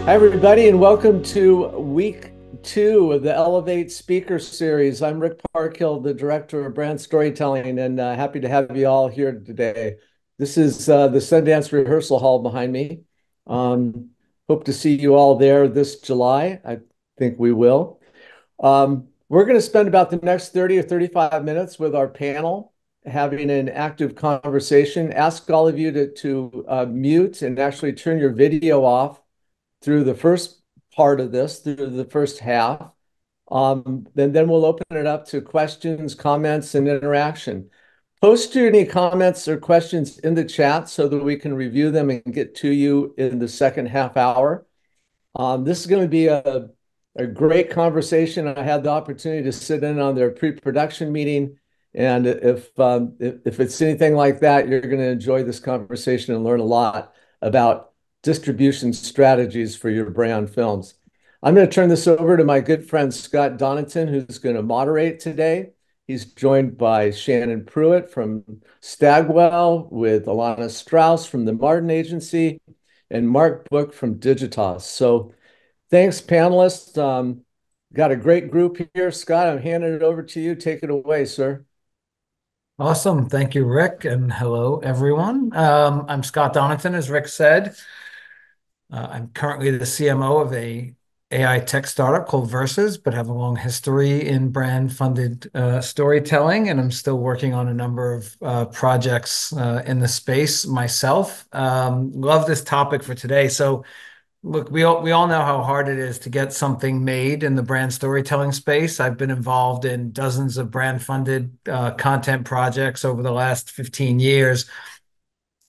Hi, everybody, and welcome to week two of the Elevate Speaker Series. I'm Rick Parkhill, the director of brand storytelling, and happy to have you all here today. This is the Sundance Rehearsal Hall behind me. Um, Hope to see you all there this July. I think we will. We're going to spend about the next 30 or 35 minutes with our panel having an active conversation. Ask all of you to mute and actually turn your video off through the first part of this, through the first half. Then we'll open it up to questions, comments, and interaction. Post any comments or questions in the chat so that we can review them and get to you in the second half hour. This is going to be a great conversation. I had the opportunity to sit in on their pre-production meeting. And if it's anything like that, you're going to enjoy this conversation and learn a lot about distribution strategies for your brand films. I'm going to turn this over to my good friend Scott Donington, who's going to moderate today. He's joined by Shannon Pruitt from Stagwell, with Alana Strauss from the Martin Agency, and Mark Book from Digitas. So thanks, panelists. Got a great group here. Scott, I'm handing it over to you. Take it away, sir. Awesome. Thank you, Rick. And hello, everyone. I'm Scott Donington, as Rick said. I'm currently the CMO of a AI tech startup called Versus, but have a long history in brand-funded storytelling, and I'm still working on a number of projects in the space myself. Love this topic for today. So, look, we all know how hard it is to get something made in the brand storytelling space. I've been involved in dozens of brand-funded content projects over the last 15 years.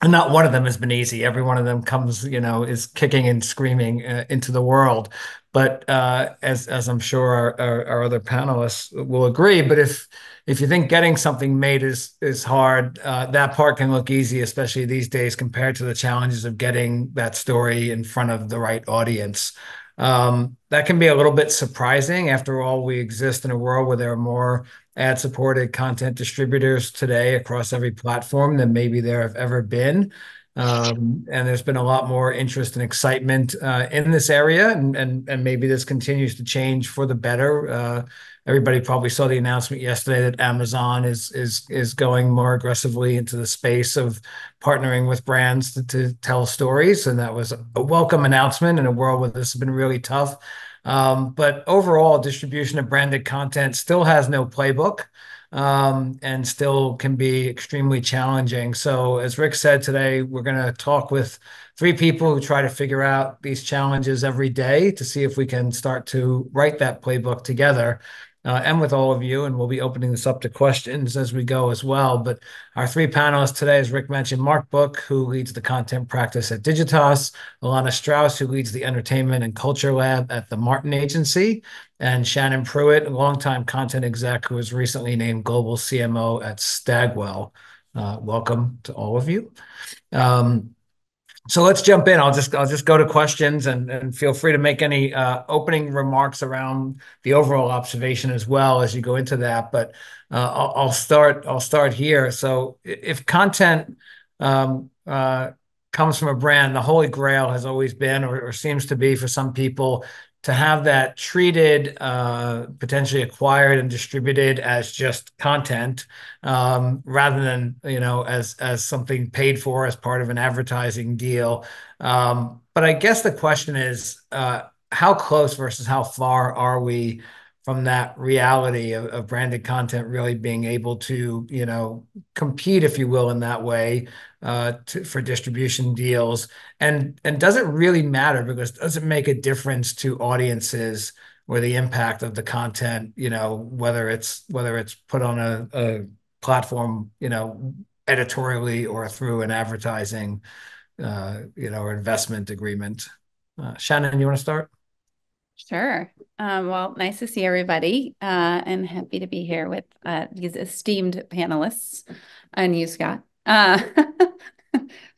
And not one of them has been easy. Every one of them comes, is kicking and screaming into the world. But as I'm sure our other panelists will agree, but if you think getting something made is hard, that part can look easy, especially these days, compared to the challenges of getting that story in front of the right audience. That can be a little bit surprising. After all, we exist in a world where there are more ad-supported content distributors today across every platform than maybe there have ever been. And there's been a lot more interest and excitement in this area, and maybe this continues to change for the better. Everybody probably saw the announcement yesterday that Amazon is going more aggressively into the space of partnering with brands to tell stories, and that was a welcome announcement in a world where this has been really tough. But overall, distribution of branded content still has no playbook, and still can be extremely challenging. So, as Rick said today, we're going to talk with three people who try to figure out these challenges every day to see if we can start to write that playbook together. And with all of you, and we'll be opening this up to questions as we go as well. But our three panelists today, as Rick mentioned, Mark Book, who leads the content practice at Digitas, Alana Strauss, who leads the entertainment and culture lab at the Martin Agency, and Shannon Pruitt, a longtime content exec who was recently named global CMO at Stagwell. Welcome to all of you. So let's jump in. I'll just go to questions, and feel free to make any opening remarks around the overall observation as well as you go into that. But I'll start here. So if content comes from a brand, the holy grail has always been, or seems to be for some people, to have that treated, potentially acquired and distributed as just content, rather than, as something paid for as part of an advertising deal. But I guess the question is, how close versus how far are we from that reality of branded content really being able to, compete, if you will, in that way, for distribution deals? And does it really matter? Because does it make a difference to audiences where the impact of the content, whether it's put on a platform, editorially or through an advertising, or investment agreement? Shannon, you want to start? Sure. Well, nice to see everybody, and happy to be here with these esteemed panelists and you, Scott. I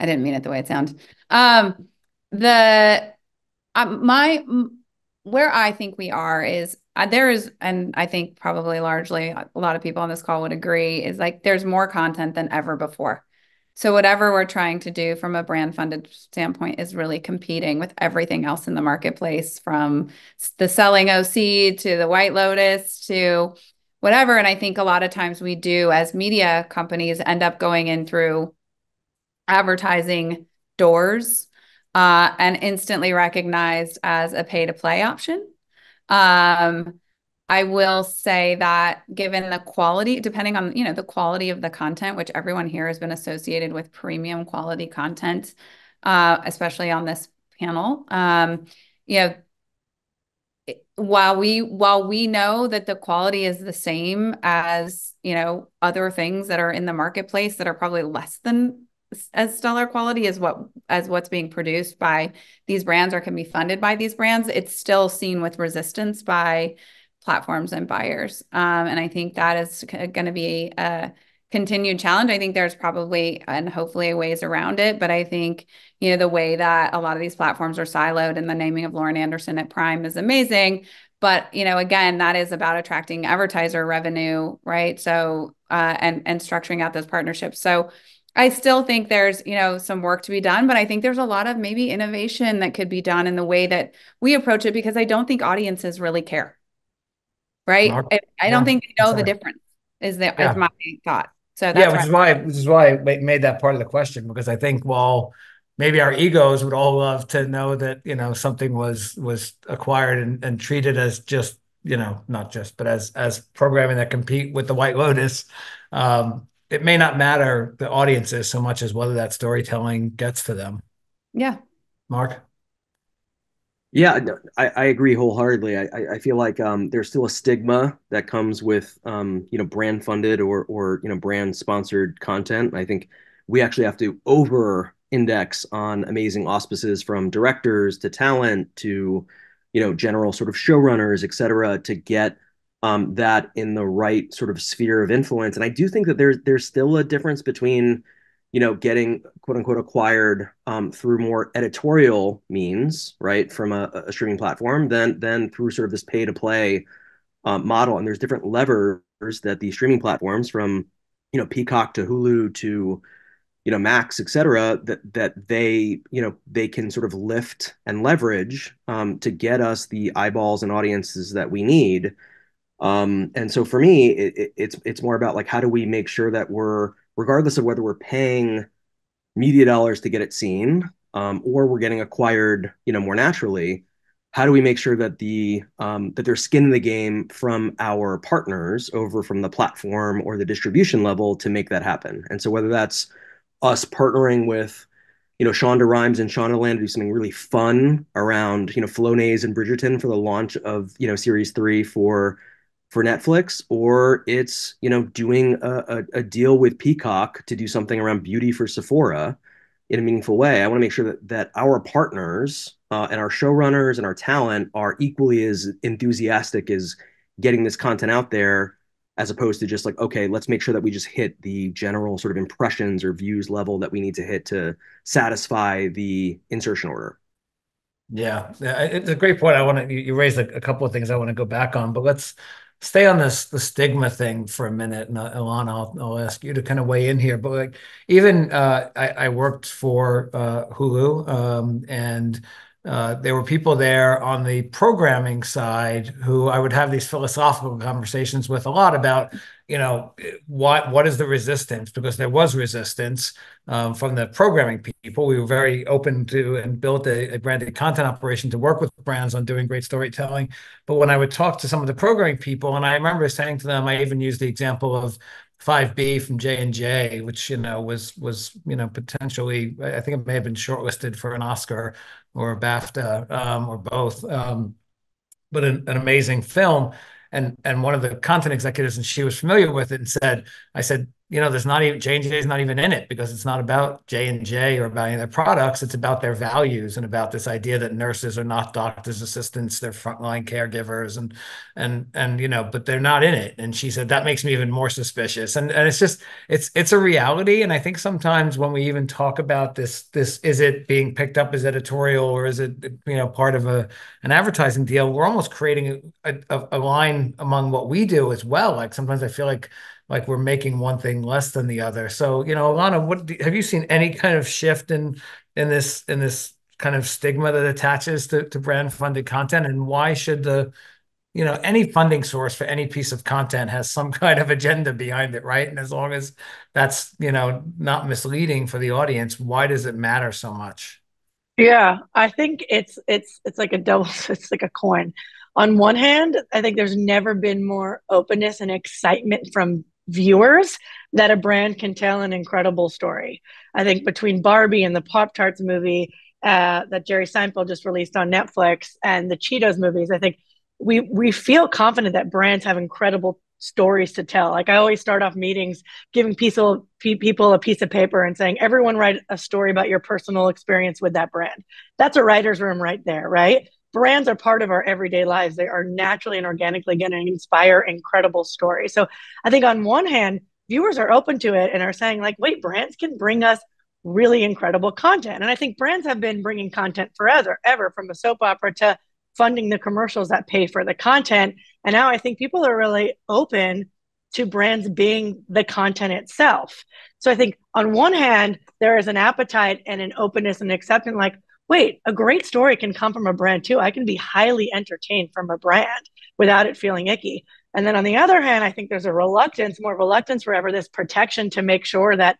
didn't mean it the way it sounded. The my Where I think we are is there is, and I think probably largely a lot of people on this call would agree, is like there's more content than ever before. So whatever we're trying to do from a brand funded standpoint is really competing with everything else in the marketplace, from the selling OC to the White Lotus to whatever. And I think a lot of times we do, as media companies, end up going in through advertising doors and instantly recognized as a pay to play option. Um, I will say that given the quality, depending on, the quality of the content, which everyone here has been associated with premium quality content, especially on this panel, you know, while we know that the quality is the same as, other things that are in the marketplace that are probably less than as stellar quality as what's being produced by these brands or can be funded by these brands, it's still seen with resistance by platforms and buyers. And I think that is going to be a continued challenge. I think there's probably and hopefully ways around it, but I think, the way that a lot of these platforms are siloed and the naming of Lauren Anderson at Prime is amazing. But, again, that is about attracting advertiser revenue, right? So, and structuring out those partnerships. So I still think there's, some work to be done, but I think there's a lot of maybe innovation that could be done in the way that we approach it, because I don't think audiences really care, right? Mark? I don't Yeah, think they for know the sure. difference is Yeah. my thought. So Yeah, that's why. which is why I made that part of the question, because I think, well, maybe our egos would all love to know that, something was acquired and treated as just, not just, but as programming that compete with the White Lotus. It may not matter the audiences so much as whether that storytelling gets to them. Yeah. Mark? Yeah, no, I agree wholeheartedly. I feel like there's still a stigma that comes with brand funded or brand sponsored content. I think we actually have to over index on amazing auspices from directors to talent to general sort of showrunners, et cetera, to get that in the right sort of sphere of influence. And I do think that there's still a difference between getting quote unquote acquired through more editorial means, right, from a streaming platform than through sort of this pay to play model. And there's different levers that the streaming platforms, from Peacock to Hulu to Max, et cetera, that they can sort of lift and leverage to get us the eyeballs and audiences that we need. And so for me, it's more about like, how do we make sure that we're, regardless of whether we're paying media dollars to get it seen, or we're getting acquired, more naturally, how do we make sure that that there's skin in the game from our partners over from the platform or the distribution level to make that happen? And so whether that's us partnering with Shonda Rhimes and Shondaland to do something really fun around, Flonase and Bridgerton for the launch of, series 3 for Netflix, or it's, doing a deal with Peacock to do something around beauty for Sephora in a meaningful way. I want to make sure that our partners and our showrunners and our talent are equally as enthusiastic as getting this content out there, as opposed to just like, okay, let's make sure that we just hit the general sort of impressions or views level that we need to hit to satisfy the insertion order. Yeah, it's a great point. You raised a couple of things I want to go back on, but let's stay on the stigma thing for a minute. And Ilana, I'll ask you to kind of weigh in here. But like, even I worked for Hulu, and there were people there on the programming side who I would have these philosophical conversations with a lot about, what is the resistance? Because there was resistance from the programming people. We were very open to and built a branded content operation to work with brands on doing great storytelling. But when I would talk to some of the programming people, and I remember saying to them, I even used the example of 5B from J&J, which was potentially, I think it may have been shortlisted for an Oscar or a BAFTA, or both. But an amazing film. And one of the content executives, and she was familiar with it, and I said, there's not even, J&J is not even in it, because it's not about J&J or about any of their products. It's about their values and about this idea that nurses are not doctors' assistants, they're frontline caregivers, but they're not in it. And she said, that makes me even more suspicious. And it's just, it's a reality. And I think sometimes when we even talk about this, is it being picked up as editorial, or is it, part of an advertising deal? We're almost creating a line among what we do as well. Like sometimes I feel like like we're making one thing less than the other. So, Alana, have you seen any kind of shift in this kind of stigma that attaches to brand funded content, and why should any funding source for any piece of content has some kind of agenda behind it, right? And as long as that's, not misleading for the audience, why does it matter so much? Yeah, I think it's like a double, it's like a coin. On one hand, I think there's never been more openness and excitement from viewers that a brand can tell an incredible story. I think between Barbie and the Pop Tarts movie that Jerry Seinfeld just released on Netflix and the Cheetos movies, I think we feel confident that brands have incredible stories to tell. Like I always start off meetings giving people a piece of paper and saying, everyone write a story about your personal experience with that brand. That's a writer's room right there, right? Brands are part of our everyday lives. They are naturally and organically going to inspire incredible stories. So I think on one hand, viewers are open to it and are saying like, wait, brands can bring us really incredible content. And I think brands have been bringing content forever, ever, from a soap opera to funding the commercials that pay for the content. And now I think people are really open to brands being the content itself. So I think on one hand, there is an appetite and an openness and acceptance like, wait, a great story can come from a brand too. I can be highly entertained from a brand without it feeling icky. And then on the other hand, I think there's a reluctance, more reluctance forever, this protection to make sure that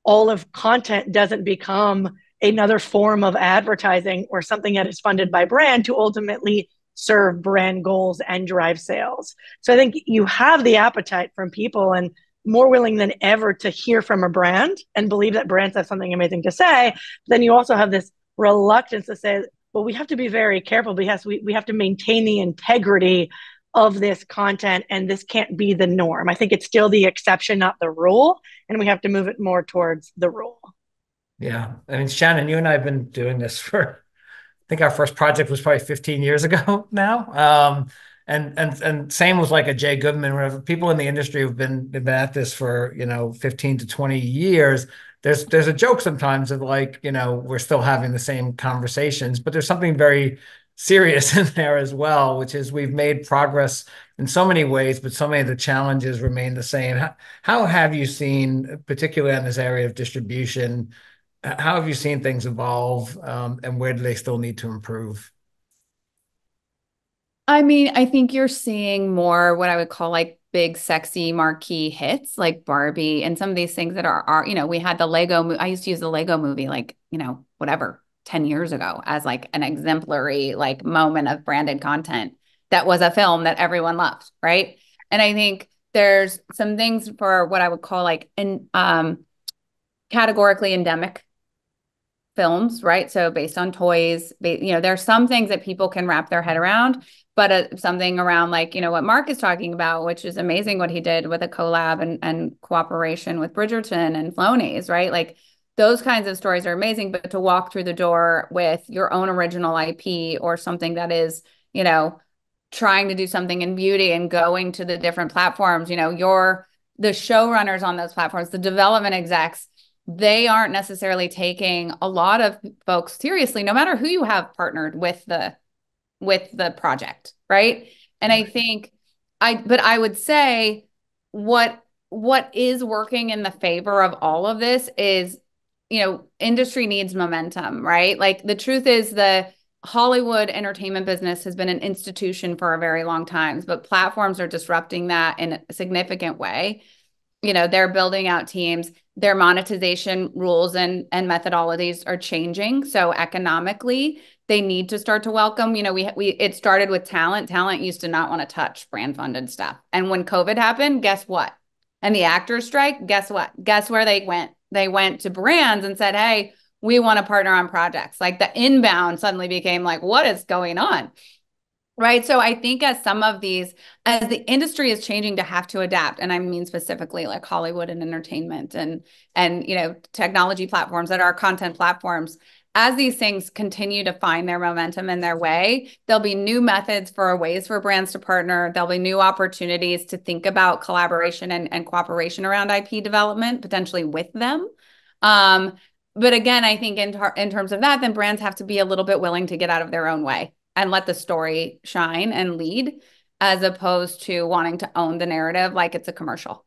all of content doesn't become another form of advertising or something that is funded by brand to ultimately serve brand goals and drive sales. So I think you have the appetite from people and more willing than ever to hear from a brand and believe that brands have something amazing to say. Then you also have this reluctance to say, well, we have to be very careful because we have to maintain the integrity of this content and this can't be the norm. I think it's still the exception, not the rule. And we have to move it more towards the rule. Yeah. I mean, Shannon, you and I have been doing this for, I think our first project was probably 15 years ago now. And same with like a Jay Goodman, where people in the industry have been at this for, 15 to 20 years. There's a joke sometimes of like, we're still having the same conversations, but there's something very serious in there as well, which is we've made progress in so many ways, but so many of the challenges remain the same. How have you seen, particularly in this area of distribution, how have you seen things evolve, and where do they still need to improve? I mean, I think you're seeing more what I would call like big, sexy marquee hits like Barbie and some of these things that are we had the Lego. I used to use the Lego movie like, whatever, 10 years ago as like an exemplary like moment of branded content that was a film that everyone loved, right? And I think there's some things for what I would call like categorically endemic films, right? So based on toys, there's some things that people can wrap their head around, but something around like, what Mark is talking about, which is amazing what he did with a collab and cooperation with Bridgerton and Flonase, right? Like those kinds of stories are amazing, but to walk through the door with your own original IP or something that is, trying to do something in beauty and going to the different platforms, the showrunners on those platforms, the development execs, they aren't necessarily taking a lot of folks seriously, no matter who you have partnered with the project, right? And I think but I would say what is working in the favor of all of this is, industry needs momentum, right? Like the truth is the Hollywood entertainment business has been an institution for a very long time, but platforms are disrupting that in a significant way. They're building out teams, their monetization rules and methodologies are changing. So economically, they need to start to welcome, it started with talent. Talent used to not want to touch brand funded stuff. And when COVID happened, guess what? And the actors strike, guess what? Guess where they went? They went to brands and said, hey, we want to partner on projects. Like the inbound suddenly became like, what is going on? Right. So I think as the industry is changing to have to adapt, and I mean specifically like Hollywood and entertainment and technology platforms that are content platforms, as these things continue to find their momentum and their way, there'll be new methods for ways for brands to partner. There'll be new opportunities to think about collaboration and cooperation around IP development, potentially with them. But again, I think in terms of that, then brands have to be a little bit willing to get out of their own way and let the story shine and lead, as opposed to wanting to own the narrative like it's a commercial.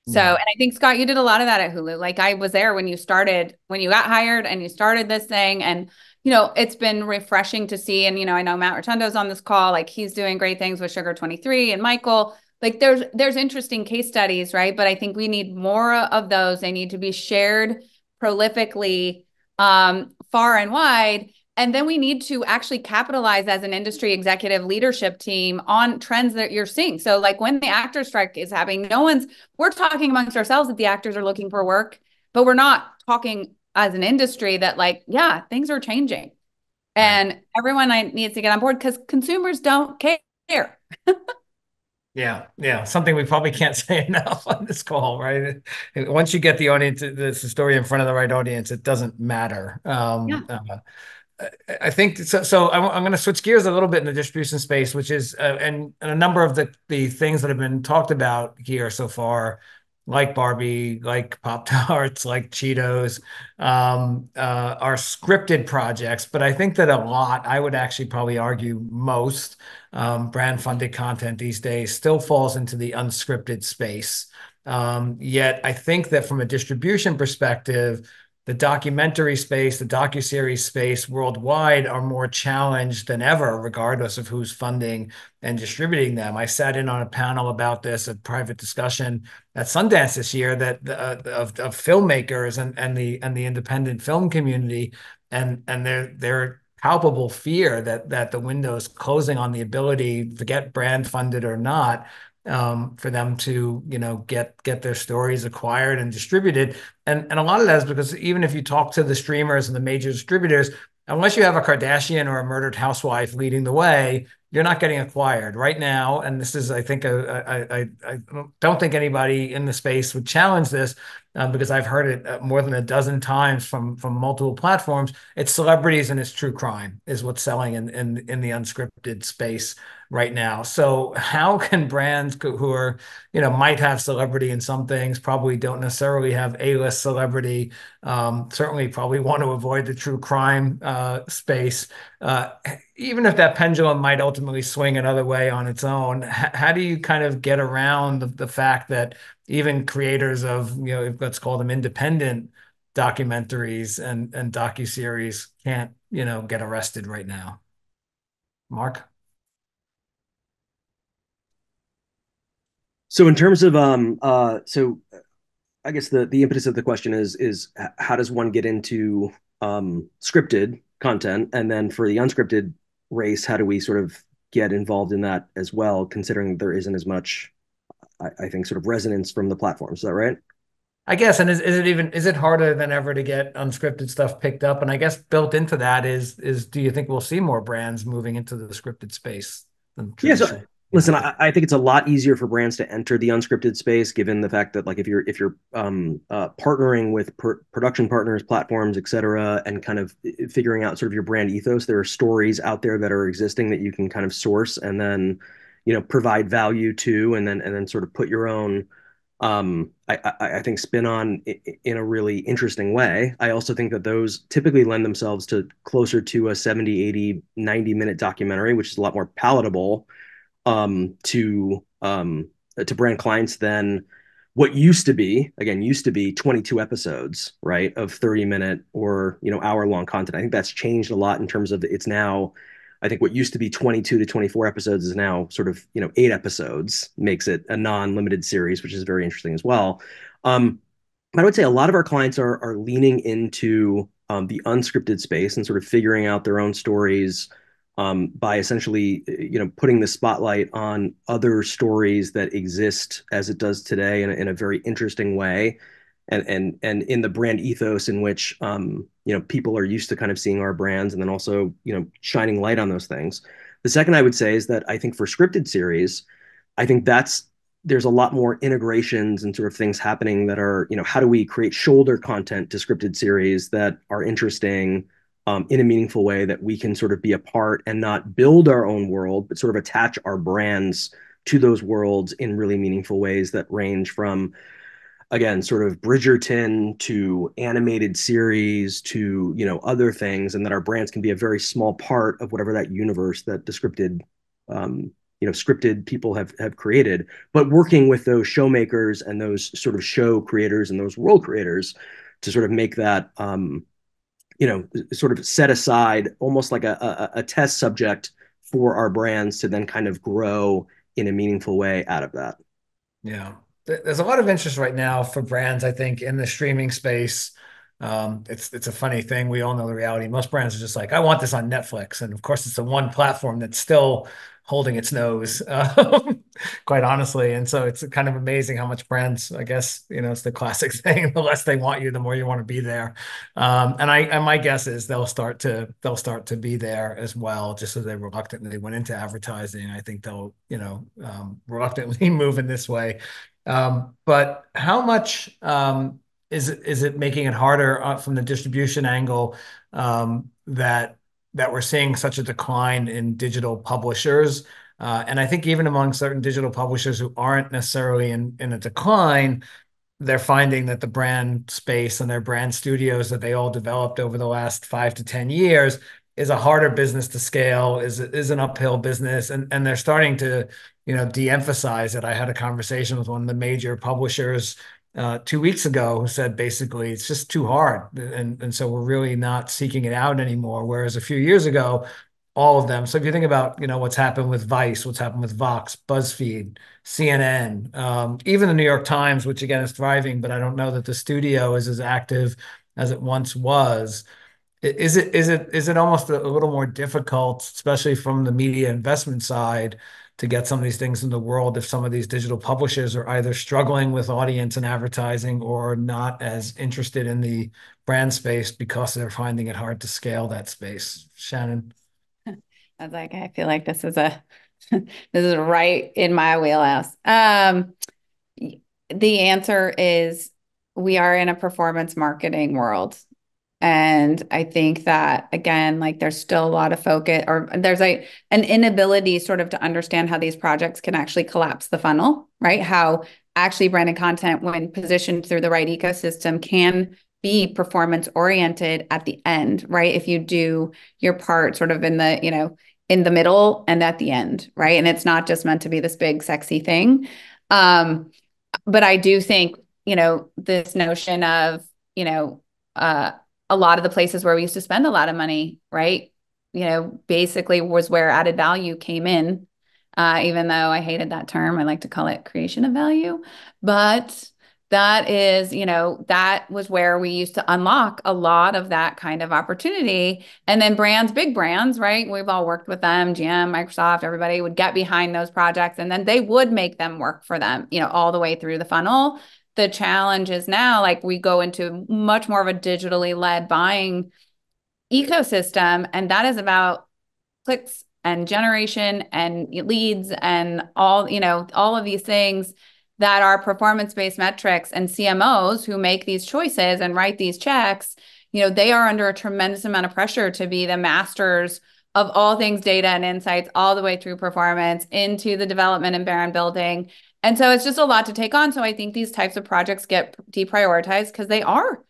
So, Yeah. and I think Scott, you did a lot of that at Hulu. Like I was there when you started, when you got hired and you started this thing. And, it's been refreshing to see. And, I know Matt Rotundo's on this call, like he's doing great things with Sugar 23 and Michael. Like there's interesting case studies, right? But I think we need more of those. They need to be shared prolifically, far and wide. And then we need to actually capitalize as an industry executive leadership team on trends that you're seeing. So like when the actor strike is happening, we're talking amongst ourselves that the actors are looking for work, but we're not talking as an industry that like, yeah, things are changing. Right. And everyone needs to get on board because consumers don't care. Yeah, yeah, something we probably can't say enough on this call, right? Once you get the audience, the story in front of the right audience, it doesn't matter. Yeah. I think so. So I'm going to switch gears a little bit in the distribution space, which is and a number of the things that have been talked about here so far, like Barbie, like Pop Tarts, like Cheetos, are scripted projects. But I think that a lot, I would actually probably argue most brand funded content these days still falls into the unscripted space. Yet I think that from a distribution perspective, the documentary space, the docuseries space worldwide are more challenged than ever, regardless of who's funding and distributing them. I sat in on a panel about this, a private discussion at Sundance this year that of filmmakers and the independent film community, and their palpable fear that the window is closing on the ability to get brand funded or not, for them to get their stories acquired and distributed. And a lot of that is because even if you talk to the streamers and the major distributors, unless you have a Kardashian or a murdered housewife leading the way, you're not getting acquired right now. And this is, I think, I don't think anybody in the space would challenge this, because I've heard it more than a dozen times from multiple platforms. It's celebrities and it's true crime is what's selling in the unscripted space right now. So how can brands who are, might have celebrity in some things, probably don't necessarily have A-list celebrity, certainly probably want to avoid the true crime space, even if that pendulum might ultimately swing another way on its own. How do you kind of get around the fact that even creators of, let's call them independent documentaries and docuseries can't, get arrested right now? Mark? So in terms of so I guess the impetus of the question is how does one get into scripted content, and then for the unscripted race, how do we sort of get involved in that as well, considering there isn't as much, I think, sort of resonance from the platforms. Is that right? I guess, and is it harder than ever to get unscripted stuff picked up? And I guess built into that is do you think we'll see more brands moving into the scripted space than Yeah. So traditional? listen, I think it's a lot easier for brands to enter the unscripted space, given the fact that like if you're partnering with production partners, platforms, et cetera, and kind of figuring out sort of your brand ethos, there are stories out there that are existing that you can kind of source and then provide value to, and then sort of put your own I think spin on in a really interesting way. I also think that those typically lend themselves to closer to a 70, 80, 90-minute documentary, which is a lot more palatable um, to um, to brand clients than what used to be 22 episodes, right, of 30-minute or hour-long content. I think that's changed a lot in terms of it's now. I think what used to be 22 to 24 episodes is now sort of 8 episodes, makes it a non-limited series, which is very interesting as well. Um, but I would say a lot of our clients are leaning into the unscripted space and sort of figuring out their own stories, by essentially, putting the spotlight on other stories that exist as it does today in a very interesting way, and in the brand ethos in which people are used to kind of seeing our brands, and then also shining light on those things. The second I would say is that I think for scripted series, I think there's a lot more integrations and sort of things happening that are, how do we create shoulder content to scripted series that are interesting, in a meaningful way that we can sort of be a part and not build our own world, but sort of attach our brands to those worlds in really meaningful ways that range from, again, sort of Bridgerton to animated series to, other things, and that our brands can be a very small part of whatever that universe that the scripted, scripted people have created, but working with those showmakers and those sort of show creators and those world creators to sort of make that sort of set aside almost like a test subject for our brands to then kind of grow in a meaningful way out of that. Yeah. There's a lot of interest right now for brands, I think, in the streaming space. It's a funny thing. We all know the reality. Most brands are just like, I want this on Netflix. And of course, it's the one platform that's still holding its nose, quite honestly. And so it's kind of amazing how much brands, I guess, it's the classic thing, the less they want you, the more you want to be there. And my guess is they'll start to be there as well, just as they reluctantly went into advertising. I think they'll, reluctantly move in this way. But how much is it making it harder from the distribution angle that we're seeing such a decline in digital publishers? And I think even among certain digital publishers who aren't necessarily in a decline, they're finding that the brand space and their brand studios that they all developed over the last 5 to 10 years is a harder business to scale, is an uphill business, and they're starting to de-emphasize it. I had a conversation with one of the major publishers 2 weeks ago who said basically it's just too hard, and so we're really not seeking it out anymore. Whereas a few years ago, all of them. So if you think about what's happened with Vice, what's happened with Vox, BuzzFeed, CNN, even the New York Times, which again is thriving, but I don't know that the studio is as active as it once was. Is it almost a little more difficult, especially from the media investment side, to get some of these things in the world if some of these digital publishers are either struggling with audience and advertising or not as interested in the brand space because they're finding it hard to scale that space? Shannon? I was like, I feel like this is this is right in my wheelhouse. The answer is we are in a performance marketing world. And I think that, again, like there's still a lot of focus, or there's an inability sort of to understand how these projects can actually collapse the funnel, right? How actually branded content, when positioned through the right ecosystem, can be performance oriented at the end, right? If you do your part sort of in the middle and at the end, right? And it's not just meant to be this big, sexy thing. But I do think, this notion of, a lot of the places where we used to spend a lot of money, right? Basically was where added value came in. Even though I hated that term, I like to call it creation of value. But that is, that was where we used to unlock a lot of that kind of opportunity. And then brands, big brands, right? We've all worked with them, GM, Microsoft, everybody would get behind those projects and then they would make them work for them, all the way through the funnel. The challenge is now, like, we go into much more of a digitally led buying ecosystem, and that is about clicks and generation and leads and all of these things that are performance-based metrics, and CMOs who make these choices and write these checks, they are under a tremendous amount of pressure to be the masters of all things data and insights all the way through performance into the development and brand building. And so it's just a lot to take on. So I think these types of projects get deprioritized because they are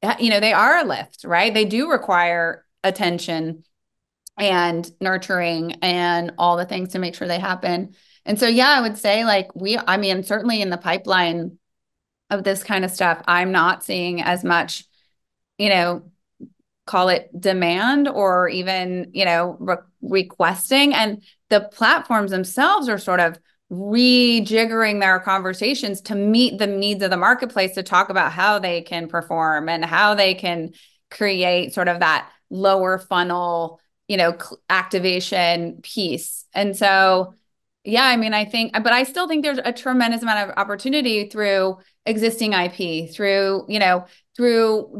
a lift, right? They do require attention and nurturing and all the things to make sure they happen. And so, yeah, I would say certainly in the pipeline of this kind of stuff, I'm not seeing as much, call it demand or even, requesting. And the platforms themselves are sort of rejiggering their conversations to meet the needs of the marketplace, to talk about how they can perform and how they can create sort of that lower funnel, activation piece. And so, yeah, I still think there's a tremendous amount of opportunity through existing IP, through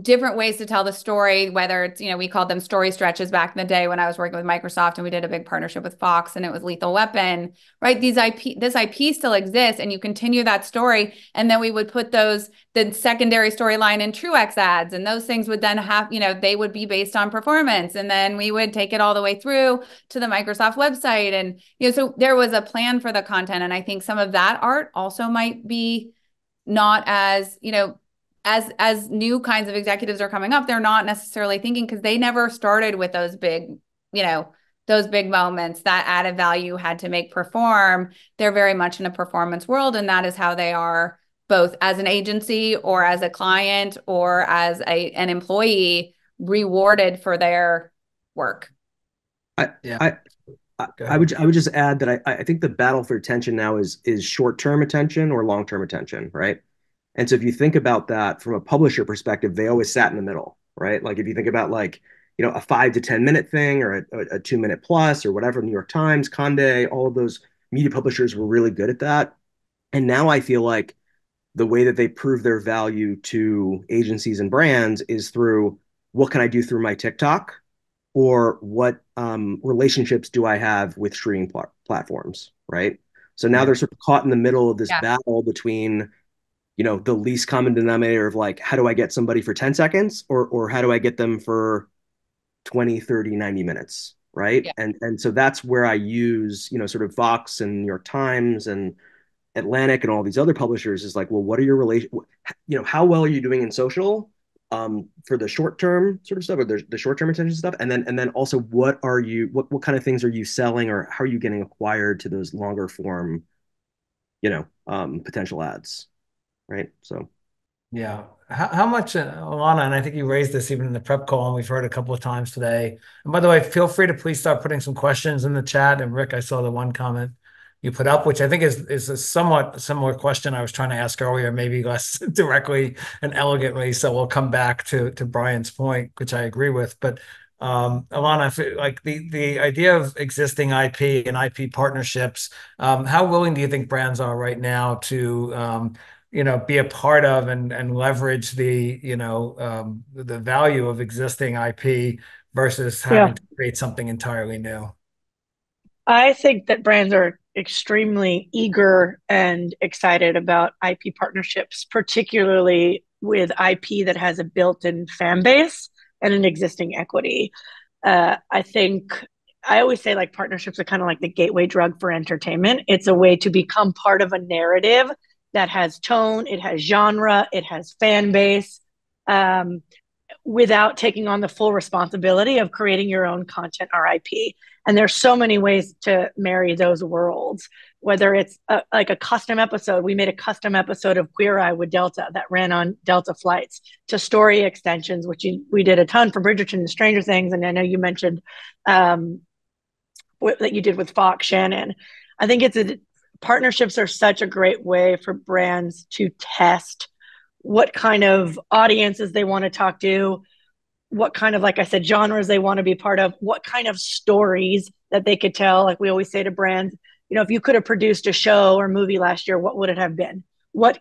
different ways to tell the story, whether it's, we called them story stretches back in the day when I was working with Microsoft and we did a big partnership with Fox and it was Lethal Weapon, right? This IP still exists and you continue that story. And then we would put the secondary storyline in Truex ads, and those things would then have, they would be based on performance. And then we would take it all the way through to the Microsoft website. And, so there was a plan for the content. And I think some of that art also might be not as, as new kinds of executives are coming up, they're not necessarily thinking, because they never started with those big, those big moments, that added value had to make perform. They're very much in a performance world, and that is how they are both as an agency or as a client or as an employee rewarded for their work. I, Yeah. I, I would just add that I think the battle for attention now is short-term attention or long-term attention, right? And so if you think about that from a publisher perspective, they always sat in the middle, right? Like if you think about like, a 5 to 10 minute thing or a 2 minute plus or whatever, New York Times, Conde, all of those media publishers were really good at that. And now I feel like the way that they prove their value to agencies and brands is through what can I do through my TikTok or what relationships do I have with streaming platforms, right? So now Yeah. they're sort of caught in the middle of this Yeah. battle between, the least common denominator of like, how do I get somebody for 10 seconds or how do I get them for 20, 30, 90 minutes, right? Yeah. And so that's where I use, sort of Vox and New York Times and Atlantic and all these other publishers is like, well, what are your relation, how well are you doing in social for the short term sort of stuff or the short term attention stuff, and then also what kind of things are you selling or how are you getting acquired to those longer form, potential ads, right? So Yeah. How much, Alana, and I think you raised this even in the prep call, and we've heard a couple of times today. And by the way, feel free to please start putting some questions in the chat. And Rick, I saw the one comment you put up, which I think is a somewhat similar question I was trying to ask earlier, maybe less directly and elegantly. So we'll come back to Brian's point, which I agree with. But Alana, like the idea of existing IP and IP partnerships, how willing do you think brands are right now to be a part of and leverage the value of existing IP versus Yeah. having to create something entirely new? I think that brands are extremely eager and excited about IP partnerships, particularly with IP that has a built-in fan base and an existing equity. I think I always say like partnerships are kind of like the gateway drug for entertainment. It's a way to become part of a narrative that has tone, it has genre, it has fan base. Without taking on the full responsibility of creating your own content or IP. And there's so many ways to marry those worlds, whether it's like a custom episode. We made a custom episode of Queer Eye with Delta that ran on Delta flights, to story extensions, which we did a ton for Bridgerton and Stranger Things. And I know you mentioned that you did with Fox, Shannon. I think partnerships are such a great way for brands to test what kind of audiences they want to talk to, what kind of, like I said, genres they want to be part of, what kind of stories that they could tell. Like we always say to brands, if you could have produced a show or movie last year, what would it have been? What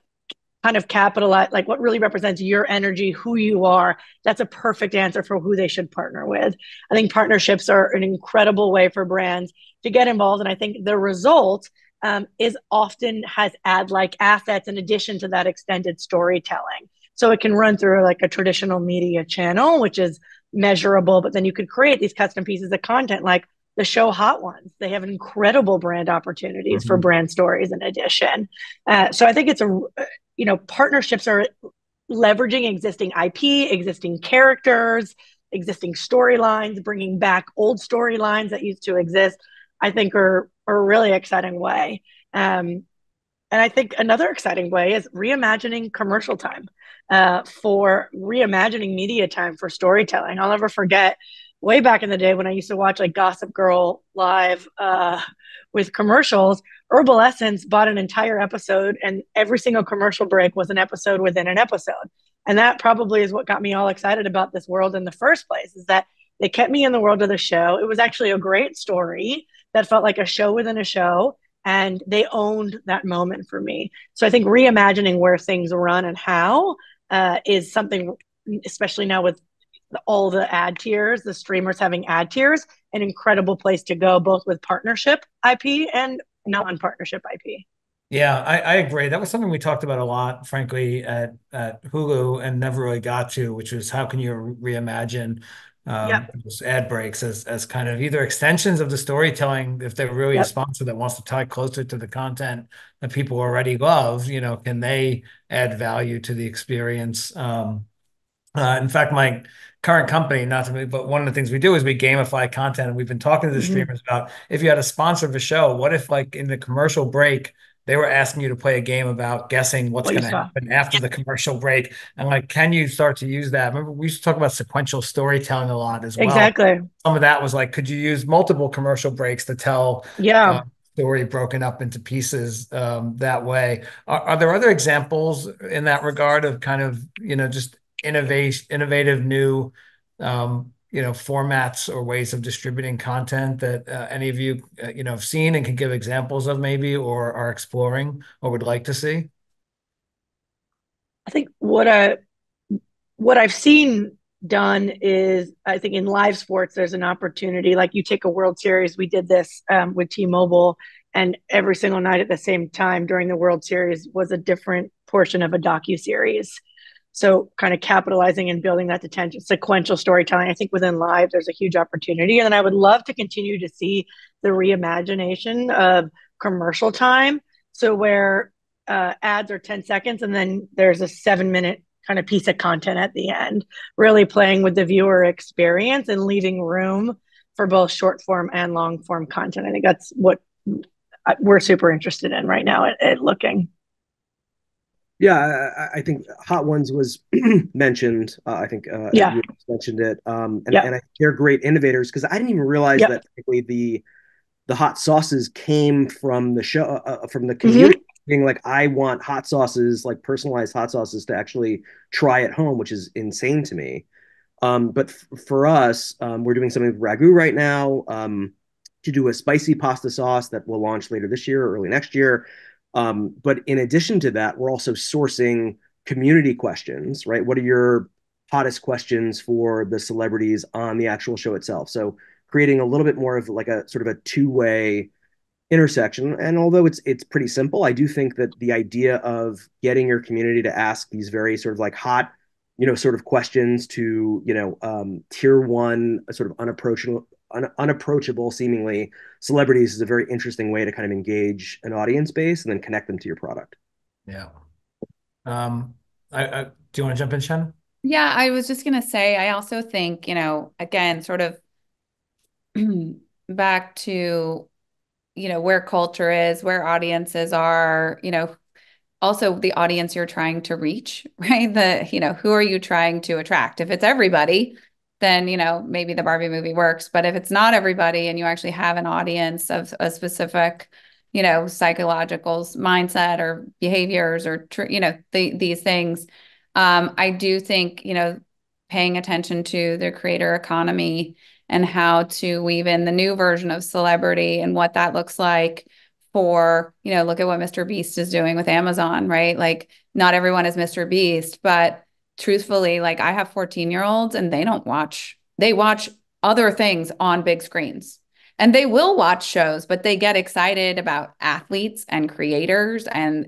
kind of capitalize, like what really represents your energy, who you are? That's a perfect answer for who they should partner with. I think partnerships are an incredible way for brands to get involved. And I think the result is often has ad-like assets in addition to that extended storytelling. So it can run through like a traditional media channel, which is measurable, but then you could create these custom pieces of content like the show Hot Ones. They have incredible brand opportunities for brand stories in addition. So I think partnerships are leveraging existing IP, existing characters, existing storylines, bringing back old storylines that used to exist. I think are a really exciting way. And I think another exciting way is reimagining commercial time, for reimagining media time for storytelling. I'll never forget way back in the day when I used to watch like Gossip Girl live with commercials. Herbal Essence bought an entire episode, and every single commercial break was an episode within an episode. And that probably is what got me all excited about this world in the first place, is that they kept me in the world of the show. It was actually a great story that felt like a show within a show, and they owned that moment for me. So I think reimagining where things run and how is something, especially now with all the ad tiers, the streamers having ad tiers, an incredible place to go, both with partnership IP and non-partnership IP. Yeah, I agree. That was something we talked about a lot, frankly, at Hulu and never really got to, which was how can you reimagine those ad breaks as kind of either extensions of the storytelling, if they're really a sponsor that wants to tie closer to the content that people already love, can they add value to the experience? In fact, my current company, not to me, but one of the things we do is we gamify content. And we've been talking to the streamers about if you had a sponsor of a show, what if like in the commercial break, they were asking you to play a game about guessing what's What you going to saw. happen after the commercial break? And like, can you start to use that? Remember, we used to talk about sequential storytelling a lot as well. Exactly. Some of that was like, could you use multiple commercial breaks to tell Yeah. story broken up into pieces that way? Are there other examples in that regard of kind of, just innovative new formats or ways of distributing content that any of you have seen and can give examples of maybe, or are exploring or would like to see? I think what I've seen done is, I think in live sports there's an opportunity. Like you take a World Series, we did this with T-Mobile, and every single night at the same time during the World Series was a different portion of a docu-series. So kind of capitalizing and building that attention, sequential storytelling. I think within live there's a huge opportunity, and then I would love to continue to see the reimagination of commercial time. So where ads are 10 seconds and then there's a 7 minute kind of piece of content at the end, really playing with the viewer experience and leaving room for both short form and long form content. I think that's what we're super interested in right now at looking. Yeah, I think Hot Ones was mentioned. I think Yeah. you mentioned it, Yep. and I think they're great innovators because I didn't even realize Yep. that technically the hot sauces came from the show, from the community. Being like, I want hot sauces, like personalized hot sauces, to actually try at home, which is insane to me. But for us, we're doing something with ragu right now, to do a spicy pasta sauce that will launch later this year or early next year. But in addition to that, we're also sourcing community questions, right? What are your hottest questions for the celebrities on the actual show itself? So creating a little bit more of like a sort of a two-way intersection. And although it's pretty simple, I do think that the idea of getting your community to ask these very sort of like hot, sort of questions to, tier one, sort of unapproachable seemingly celebrities is a very interesting way to kind of engage an audience base and then connect them to your product. Yeah. Do you want to jump in, Shannon? Yeah, I was just going to say, I also think, again, sort of back to, where culture is, where audiences are, also the audience you're trying to reach, right? Who are you trying to attract? If it's everybody, then, maybe the Barbie movie works. But if it's not everybody and you actually have an audience of a specific, psychological mindset or behaviors or, these things, I do think, paying attention to the creator economy and how to weave in the new version of celebrity and what that looks like for, look at what Mr. Beast is doing with Amazon, right? Like not everyone is Mr. Beast, but truthfully, like I have 14-year-olds and they watch other things on big screens. And they will watch shows, but they get excited about athletes and creators and,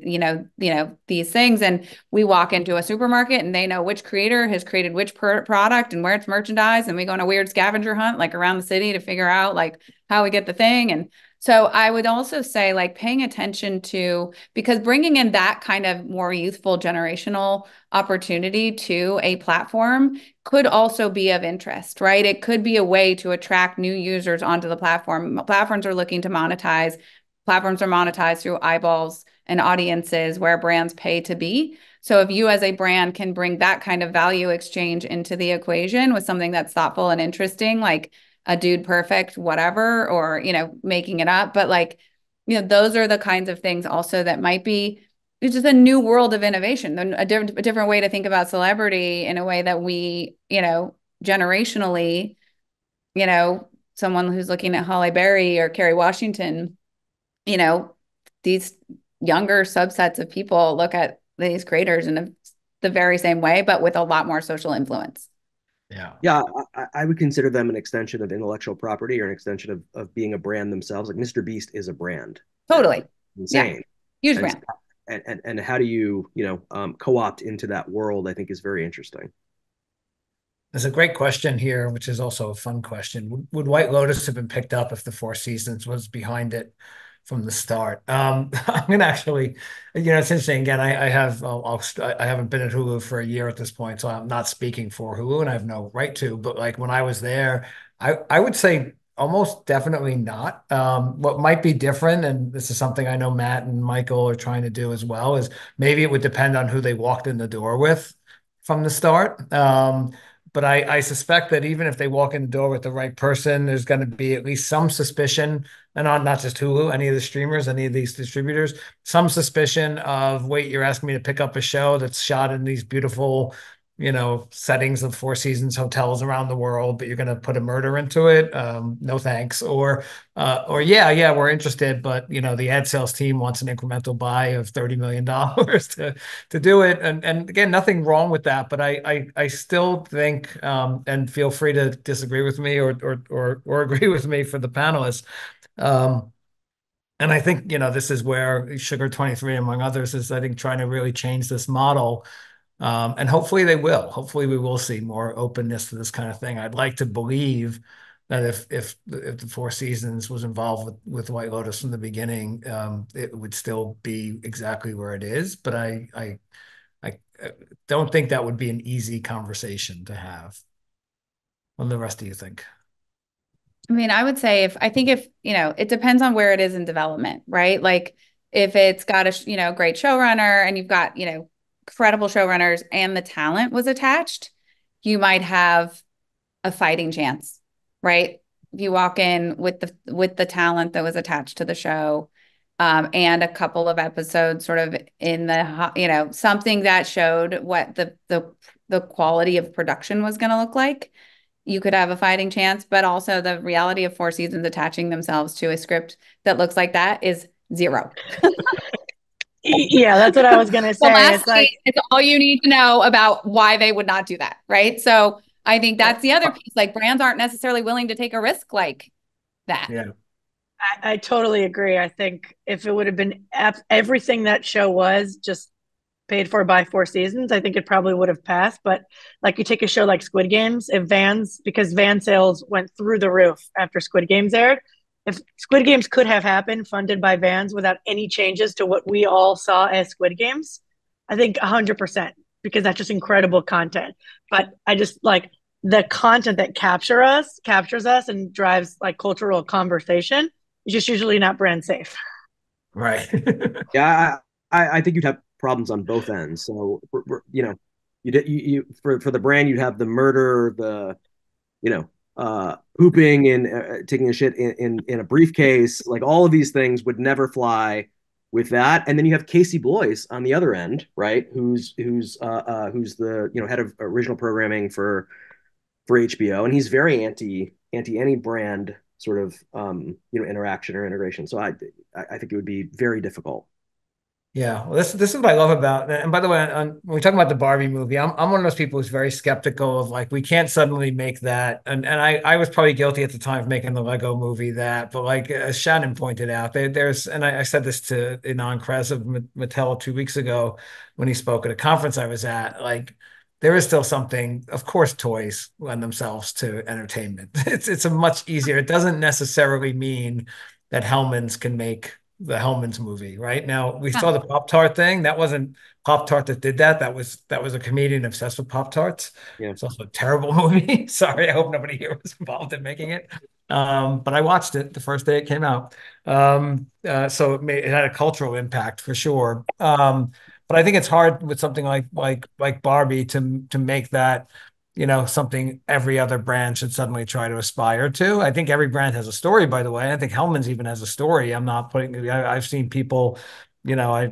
these things. And we walk into a supermarket and they know which creator has created which product and where it's merchandised. And we go on a weird scavenger hunt, like around the city to figure out like how we get the thing. And so I would also say like paying attention to, because bringing in that kind of more youthful generational opportunity to a platform could also be of interest, right? It could be a way to attract new users onto the platform. Platforms are looking to monetize. Platforms are monetized through eyeballs and audiences where brands pay to be. So if you as a brand can bring that kind of value exchange into the equation with something that's thoughtful and interesting, like a dude perfect, whatever, or, making it up. But like, those are the kinds of things also that might be, it's just a new world of innovation, a different way to think about celebrity in a way that we, generationally, someone who's looking at Halle Berry or Kerry Washington, these younger subsets of people look at these creators in the very same way, but with a lot more social influence. Yeah. Yeah, I would consider them an extension of intellectual property or an extension of being a brand themselves. Like Mr. Beast is a brand. Totally. Insane. Yeah. Huge and, brand. and how do you, co-opt into that world, I think is very interesting. There's a great question here, which is also a fun question. Would White Lotus have been picked up if the Four Seasons was behind it from the start. I'm gonna actually, it's interesting. Again, I have I haven't been at Hulu for a year at this point, so I'm not speaking for Hulu, and I have no right to. But like when I was there, I would say almost definitely not. What might be different, and this is something I know Matt and Michael are trying to do as well, is maybe it would depend on who they walked in the door with from the start. But I suspect that even if they walk in the door with the right person, there's going to be at least some suspicion, and on not just Hulu, any of the streamers, any of these distributors, some suspicion of, wait, you're asking me to pick up a show that's shot in these beautiful, settings of Four Seasons hotels around the world, but you're going to put a murder into it. No thanks. Or yeah, we're interested, but the ad sales team wants an incremental buy of $30 million to do it. And again, nothing wrong with that, but I still think, and feel free to disagree with me or agree with me for the panelists. And I think, this is where Sugar 23, among others, is, I think, trying to really change this model. And hopefully they will. Hopefully we will see more openness to this kind of thing. I'd like to believe that if the Four Seasons was involved with White Lotus from the beginning, it would still be exactly where it is. But I don't think that would be an easy conversation to have. What do the rest of you think? I mean, I would say if it depends on where it is in development, right? Like if it's got a, great showrunner and you've got, credible showrunners and the talent was attached, you might have a fighting chance, right? If you walk in with the talent that was attached to the show, and a couple of episodes sort of in the, something that showed what the quality of production was going to look like, you could have a fighting chance. But also the reality of Four Seasons attaching themselves to a script that looks like that is zero. Yeah, that's what I was gonna say. It's like it's all you need to know about why they would not do that, right? So I think that's the other piece. Like brands aren't necessarily willing to take a risk like that. Yeah. I totally agree. I think if it would have been everything that show was just paid for by Four Seasons, I think it probably would have passed. But like you take a show like Squid Games, because van sales went through the roof after Squid Games aired. If Squid Games could have happened funded by Vans without any changes to what we all saw as Squid Games, I think 100%, because that's just incredible content. But I just like the content that captures us and drives like cultural conversation is just usually not brand safe. Right. Yeah, I think you'd have problems on both ends. So for the brand, you'd have the murder, the pooping and taking a shit in a briefcase. Like all of these things would never fly with that. And then you have Casey Bloys on the other end, right? Who's the head of original programming for HBO, and he's very anti any brand sort of interaction or integration. So I think it would be very difficult. Yeah, well, this is what I love about. And by the way, when we talk about the Barbie movie, I'm one of those people who's very skeptical of like we can't suddenly make that. And I was probably guilty at the time of making the Lego movie that, but like as Shannon pointed out, there's and I said this to Inan Krez of Mattel 2 weeks ago when he spoke at a conference I was at. Like there is still something. Of course, toys lend themselves to entertainment. It's a much easier. It doesn't necessarily mean that Hellman's can make the Hellman's movie. Right now, we saw the Pop-Tart thing. That wasn't Pop-Tart that did that. That was a comedian obsessed with Pop-Tarts. Yeah. It's also a terrible movie. Sorry, I hope nobody here was involved in making it. But I watched it the first day it came out. So it had a cultural impact for sure. But I think it's hard with something like Barbie to make that something every other brand should suddenly try to aspire to. I think every brand has a story, by the way. I think Hellman's even has a story. I've seen people, I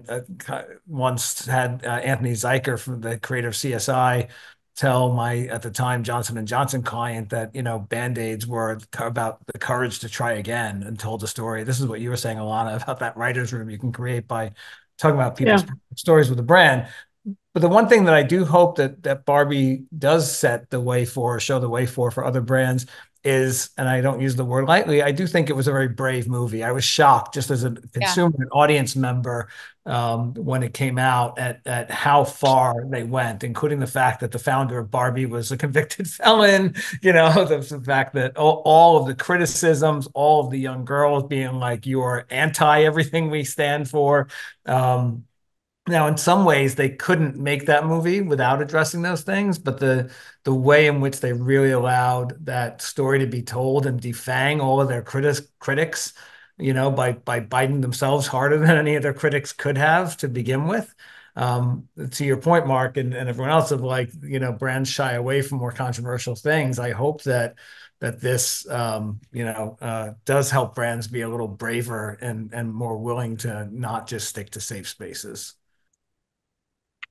once had Anthony Zeiker from the creator of CSI tell my, at the time, Johnson & Johnson client that, Band-Aids were about the courage to try again, and told the story. This is what you were saying, Alana, about that writer's room you can create by talking about people's stories with the brand. But the one thing that I do hope that Barbie does set the way for, show the way for other brands, is, and I don't use the word lightly, I do think it was a very brave movie. I was shocked just as a consumer and audience member when it came out at how far they went, including the fact that the founder of Barbie was a convicted felon, the fact that all of the criticisms, all of the young girls being like, you're anti everything we stand for. Now, in some ways, they couldn't make that movie without addressing those things, but the way in which they really allowed that story to be told and defang all of their critics, by biting themselves harder than any of their critics could have to begin with. To your point, Mark, and everyone else, of like, brands shy away from more controversial things. I hope that this does help brands be a little braver and more willing to not just stick to safe spaces.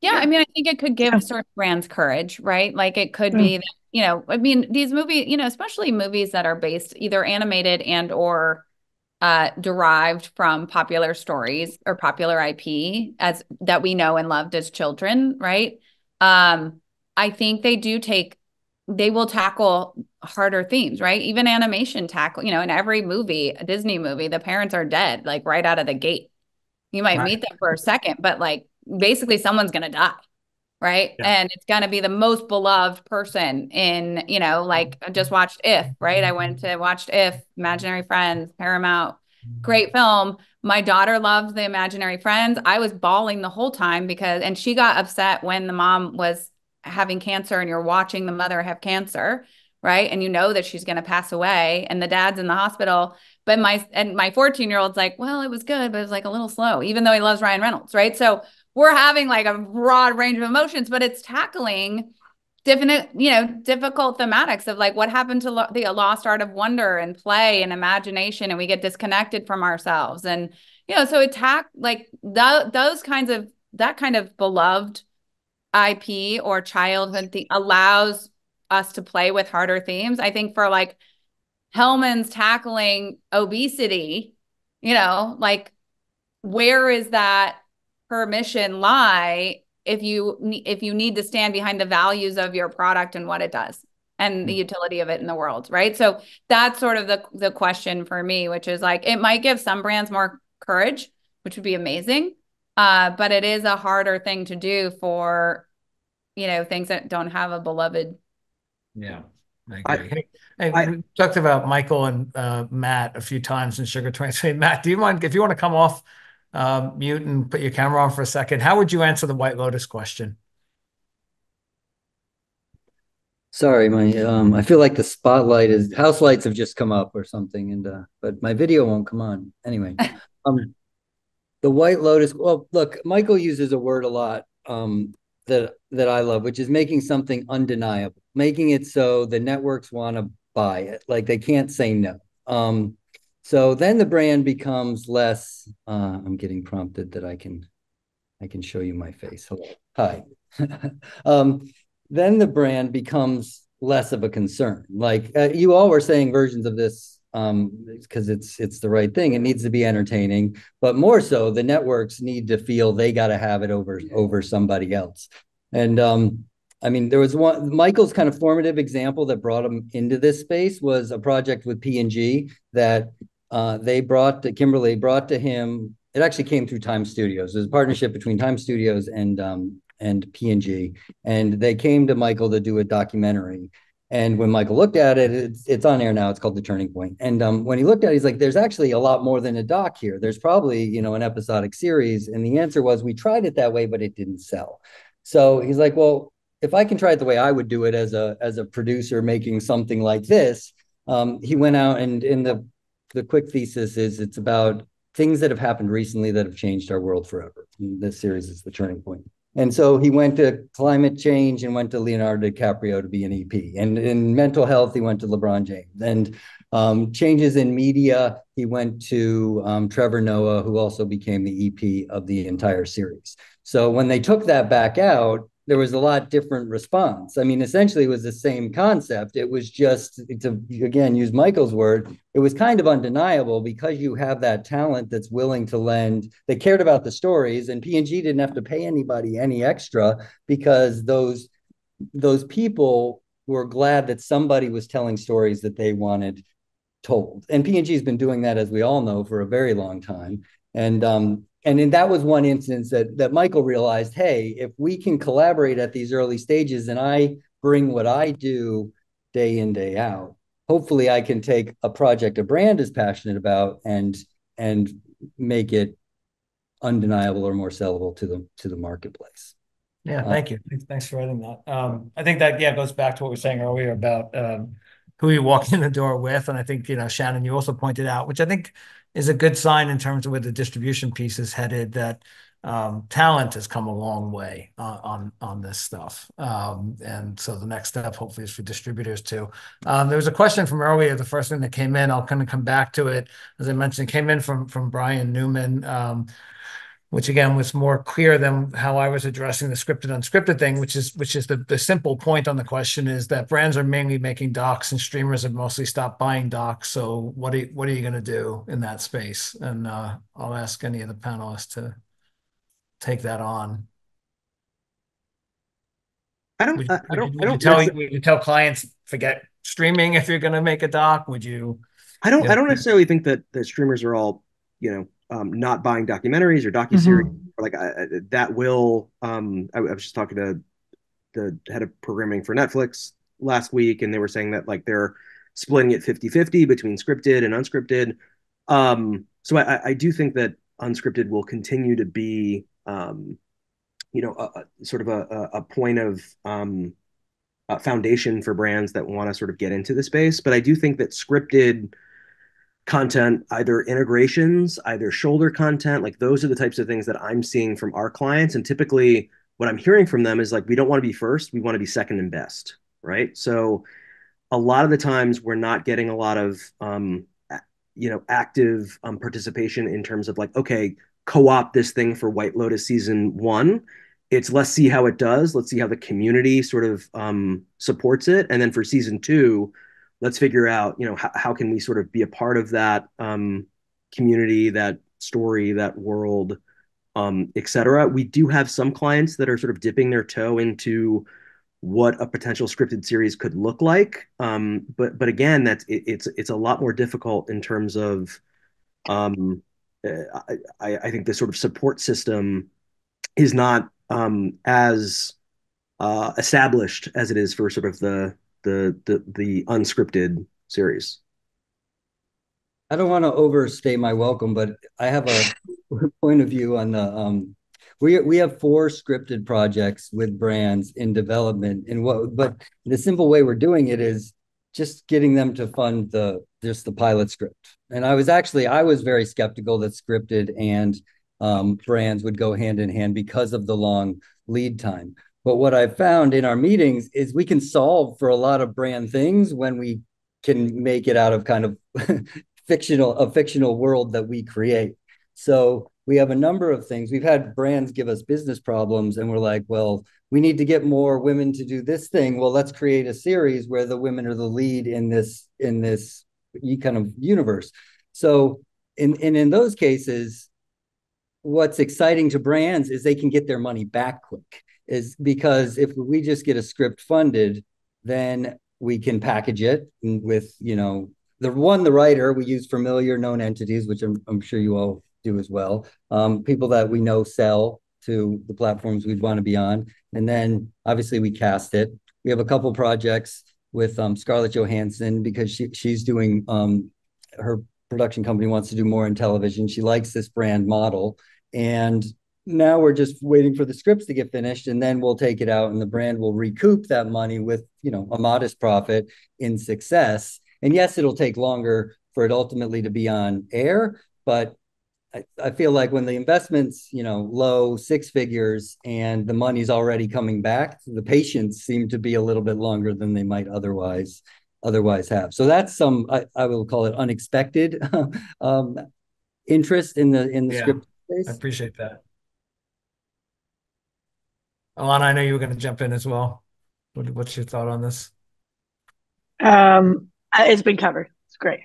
Yeah, I mean, I think it could give certain brands courage, right? Like it could be, I mean, these movies, especially movies that are based either animated and or derived from popular stories or popular IP as that we know and loved as children, right? I think they will tackle harder themes, right? Even animation tackle, in every movie, a Disney movie, the parents are dead, like right out of the gate. You might meet them for a second, but like basically someone's going to die. Right. Yeah. And it's going to be the most beloved person in, like I just watched If, right? I went to watched If, Imaginary Friends, Paramount, great film. My daughter loved the Imaginary Friends. I was bawling the whole time and she got upset when the mom was having cancer and you're watching the mother have cancer. Right. And that she's going to pass away and the dad's in the hospital. But my 14-year-old's like, well, it was good, but it was like a little slow, even though he loves Ryan Reynolds. Right. So we're having like a broad range of emotions, but it's tackling difficult thematics of like what happened to the lost art of wonder and play and imagination, and we get disconnected from ourselves. And, so like that kind of beloved IP or childhood allows us to play with harder themes. I think for like Hellman's tackling obesity, like where is that permission lie if you need to stand behind the values of your product and what it does and the utility of it in the world, right? So that's sort of the question for me, which is like it might give some brands more courage, which would be amazing, but it is a harder thing to do for things that don't have a beloved. Yeah, I agree. We talked about Michael and Matt a few times in Sugar 23. Matt, do you mind if you want to come off mute and put your camera on for a second? How would you answer the White Lotus question? Sorry, I feel like the spotlight house lights have just come up or something, and but my video won't come on. Anyway, the White Lotus. Well, look, Michael uses a word a lot that I love, which is making something undeniable, making it so the networks want to buy it, like they can't say no. So then the brand becomes less. I'm getting prompted that I can show you my face. Hello, hi. Then the brand becomes less of a concern. Like you all were saying versions of this because it's the right thing. It needs to be entertaining, but more so, the networks need to feel they got to have it over somebody else. And I mean, there was Michael's kind of formative example that brought him into this space was a project with P&G that Kimberly brought to him. It actually came through Time Studios. There's a partnership between Time Studios and P&G, and they came to Michael to do a documentary. And when Michael looked at it, it's on air now. It's called The Turning Point. And when he looked at it, he's like, there's actually a lot more than a doc here. There's probably, an episodic series. And the answer was, we tried it that way, but it didn't sell. So he's like, well, if I can try it the way I would do it as a producer making something like this, he went out and in the quick thesis is it's about things that have happened recently that have changed our world forever. And this series is The Turning Point. And so he went to climate change and went to Leonardo DiCaprio to be an EP. And in mental health, he went to LeBron James. And changes in media, he went to Trevor Noah, who also became the EP of the entire series. So when they took that back out, there was a lot different response. I mean, essentially, it was the same concept. It was just, to again use Michael's word, it was kind of undeniable because you have that talent that's willing to lend. They cared about the stories, and P&G didn't have to pay anybody any extra because those people were glad that somebody was telling stories that they wanted told. And P&G has been doing that, as we all know, for a very long time. And then that was one instance that Michael realized, hey, if we can collaborate at these early stages and I bring what I do day in, day out, hopefully I can take a project a brand is passionate about and make it undeniable or more sellable to the marketplace. Yeah, thank you. Thanks for writing that. I think that goes back to what we were saying earlier about who you walk in the door with, and I think Shannon, you also pointed out, which I think is a good sign in terms of where the distribution piece is headed, that talent has come a long way on this stuff, and so the next step hopefully is for distributors too. There was a question from earlier, the first thing that came in. I'll kind of come back to it. As I mentioned, it came in from Brian Newman. Which again was more clear than how I was addressing the scripted unscripted thing, which is the simple point on the question is that brands are mainly making docs and streamers have mostly stopped buying docs. So what are you going to do in that space? And I'll ask any of the panelists to take that on. Would you tell clients forget streaming if you're going to make a doc? Would you? I don't necessarily think that the streamers are all not buying documentaries or docuseries. Like that will. I was just talking to the head of programming for Netflix last week, and they were saying that like they're splitting it 50-50 between scripted and unscripted. So I do think that unscripted will continue to be, sort of a point of foundation for brands that want to sort of get into the space. But I do think that scripted content, either integrations, either shoulder content, like those are the types of things that I'm seeing from our clients. And typically what I'm hearing from them is like, we don't want to be first, we want to be second and best, right? So a lot of the times we're not getting a lot of, active participation in terms of like, okay, co-op this thing for White Lotus season 1. It's let's see how it does. Let's see how the community sort of supports it. And then for season 2, let's figure out, how can we sort of be a part of that community, that story, that world, et cetera. We do have some clients that are sort of dipping their toe into what a potential scripted series could look like. But again, it's a lot more difficult in terms of I think the sort of support system is not as established as it is for sort of the unscripted series. I don't want to overstay my welcome, but I have a point of view on the we have 4 scripted projects with brands in development, but the simple way we're doing it is just getting them to fund just the pilot script. And I was very skeptical that scripted and brands would go hand in hand because of the long lead time. But what I've found in our meetings is we can solve for a lot of brand things when we can make it out of kind of fictional world that we create. So we have a number of things. We've had brands give us business problems and we're like, well, we need to get more women to do this thing. Well, let's create a series where the women are the lead in this kind of universe. So in those cases, what's exciting to brands is they can get their money back quick. Is because if we just get a script funded, then we can package it with, the writer, we use familiar known entities, which I'm sure you all do as well. People that we know sell to the platforms we'd want to be on. And then obviously we cast it. We have a couple projects with Scarlett Johansson because she's doing, her production company wants to do more in television. She likes this brand model. And now we're just waiting for the scripts to get finished, and then we'll take it out and the brand will recoup that money with, a modest profit in success. And yes, it'll take longer for it ultimately to be on air, but I feel like when the investment's, low 6 figures and the money's already coming back, the patience seem to be a little bit longer than they might otherwise have. So that's I will call it unexpected interest in the script space. I appreciate that. Alana, I know you were going to jump in as well. What's your thought on this? It's been covered. It's great.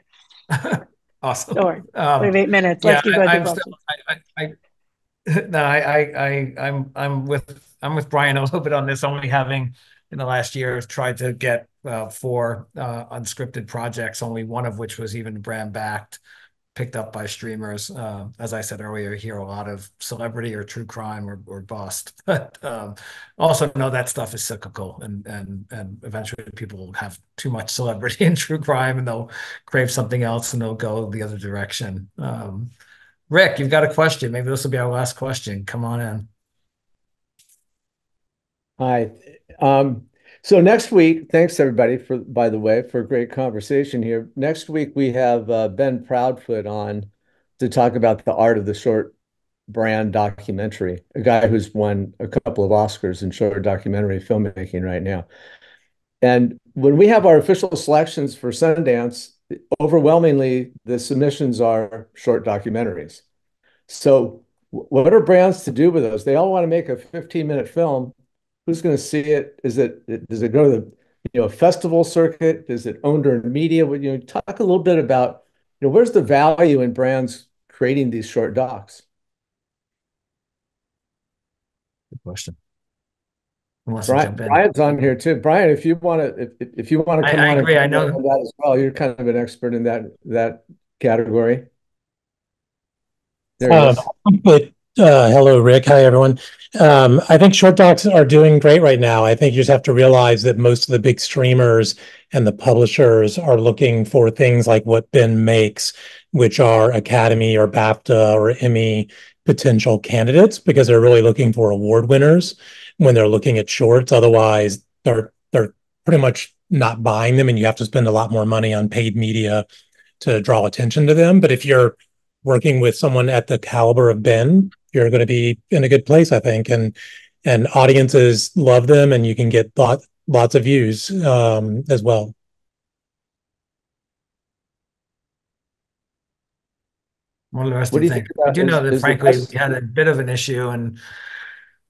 Awesome. Don't worry. We have 8 minutes. Let's keep going to questions. I'm with Brian a little bit on this. Only having in the last year tried to get four unscripted projects, only one of which was even brand backed, picked up by streamers. As I said earlier, hear a lot of celebrity or true crime or bust. But also know that stuff is cyclical, and eventually people will have too much celebrity and true crime, and they'll crave something else, and they'll go the other direction. Rick, you've got a question. Maybe this will be our last question. Come on in. Hi. So next week, thanks everybody by the way, for a great conversation here. Next week we have Ben Proudfoot on to talk about the art of the short brand documentary, a guy who's won a couple of Oscars in short documentary filmmaking right now. And when we have our official selections for Sundance, overwhelmingly the submissions are short documentaries. So what are brands to do with those? They all want to make a 15-minute film. Who's going to see it? Does it go to the festival circuit? Is it owned or media? Talk a little bit about where's the value in brands creating these short docs? Good question. Who wants to jump in? Brian's on here too. Brian, if you want to come on, I agree. I know that as well. You're kind of an expert in that category. There he is. But hello, Rick. Hi, everyone. I think short docs are doing great right now. I think you just have to realize that most of the big streamers and the publishers are looking for things like what Ben makes, which are Academy or BAFTA or Emmy potential candidates, because they're really looking for award winners when they're looking at shorts. Otherwise, they're pretty much not buying them, and you have to spend a lot more money on paid media to draw attention to them. But if you're working with someone at the caliber of Ben, you're going to be in a good place, I think, and audiences love them, and you can get lots of views as well. What do the rest of you think? I do know that, frankly, we had a bit of an issue, and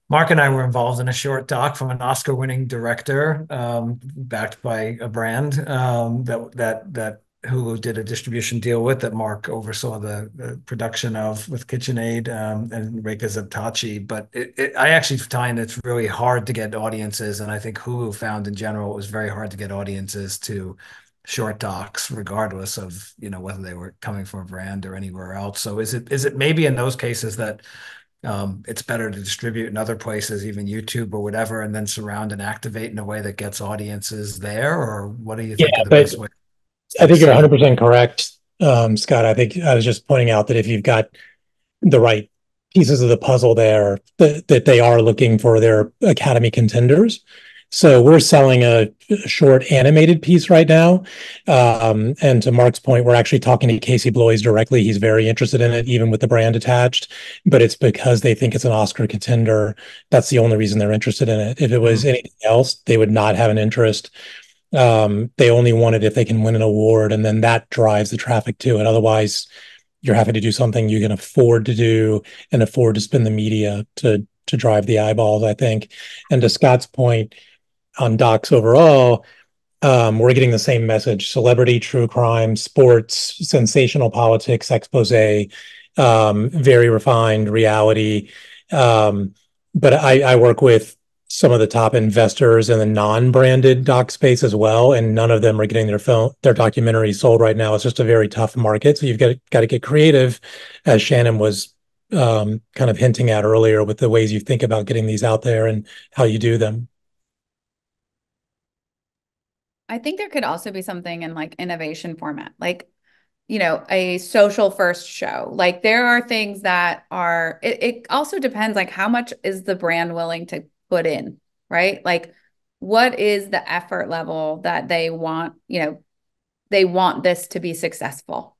Mark and I were involved in a short doc from an Oscar-winning director, backed by a brand that Hulu did a distribution deal with, that Mark oversaw the production of with KitchenAid and Reka Zabtachi. But I actually find it's really hard to get audiences, and I think Hulu found in general it was very hard to get audiences to short docs, regardless of whether they were coming from a brand or anywhere else. So is it maybe in those cases that it's better to distribute in other places, even YouTube or whatever, and then surround and activate in a way that gets audiences there? Or what do you think of the best way? I think you're 100% correct, Scott. I think I was just pointing out that if you've got the right pieces of the puzzle there, that they are looking for their Academy contenders. So we're selling a short animated piece right now. And to Mark's point, we're actually talking to Casey Bloys directly. He's very interested in it, even with the brand attached. But it's because they think it's an Oscar contender. That's the only reason they're interested in it. If it was anything else, they would not have an interest. They only want it if they can win an award, and then that drives the traffic to it. Otherwise, you're having to do something you can afford to do and afford to spend the media to drive the eyeballs, I think. And to Scott's point on docs overall, we're getting the same message: celebrity, true crime, sports, sensational politics, expose, very refined reality. But I work with some of the top investors in the non-branded doc space as well, and none of them are getting their documentaries sold right now. It's just a very tough market. So you've got to get creative, as Shannon was kind of hinting at earlier, with the ways you think about getting these out there and how you do them. I think there could also be something in like innovation format, like, a social first show. Like there are things that are, it also depends, like how much is the brand willing to put in, right? Like what is the effort level that they want, they want this to be successful,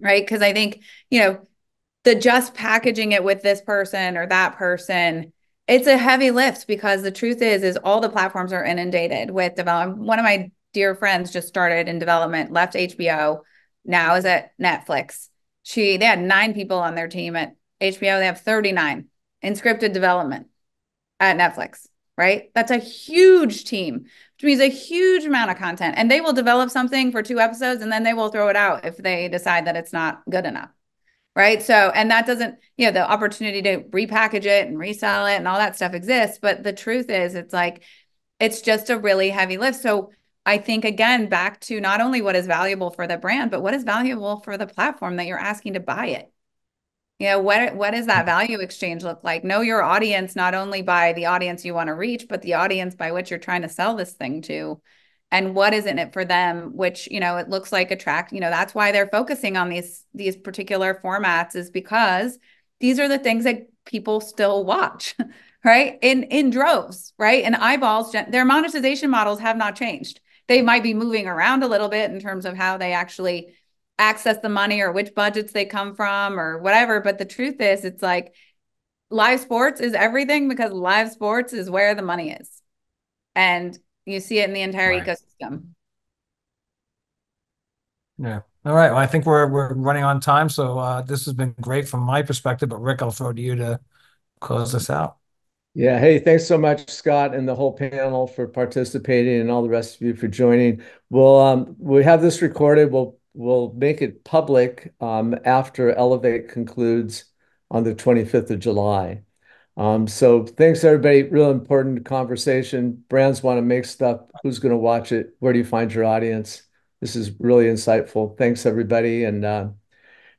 right? Because I think, the just packaging it with this person or that person, it's a heavy lift, because the truth is all the platforms are inundated with development. One of my dear friends just started in development, left HBO, now is at Netflix. They had 9 people on their team at HBO. They have 39 in scripted development at Netflix, right? That's a huge team, which means a huge amount of content. And they will develop something for 2 episodes and then they will throw it out if they decide that it's not good enough. Right. So, and that doesn't, the opportunity to repackage it and resell it and all that stuff exists. But the truth is, it's like, it's just a really heavy lift. So I think, again, back to not only what is valuable for the brand, but what is valuable for the platform that you're asking to buy it. What does that value exchange look like? Know your audience, not only by the audience you want to reach, but the audience by which you're trying to sell this thing to. And what is in it for them, which, it looks like that's why they're focusing on these particular formats, is because these are the things that people still watch, right? In droves, right? And eyeballs, their monetization models have not changed. They might be moving around a little bit in terms of how they actually access the money or which budgets they come from or whatever. But the truth is, it's like live sports is everything because live sports is where the money is. And you see it in the entire ecosystem. Yeah. All right. Well, I think we're running on time. So this has been great from my perspective. But Rick, I'll throw to you to close this out. Yeah. Hey, thanks so much, Scott, and the whole panel for participating, and all the rest of you for joining. We have this recorded. We'll make it public after Elevate concludes on the 25th of July. So thanks, everybody. Real important conversation. Brands want to make stuff. Who's going to watch it? Where do you find your audience? This is really insightful. Thanks, everybody, and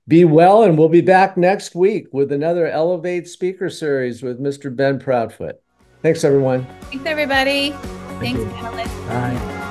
be well. And we'll be back next week with another Elevate speaker series with Mr. Ben Proudfoot. Thanks, everyone. Thanks, everybody. Thanks, you. panelists. Bye.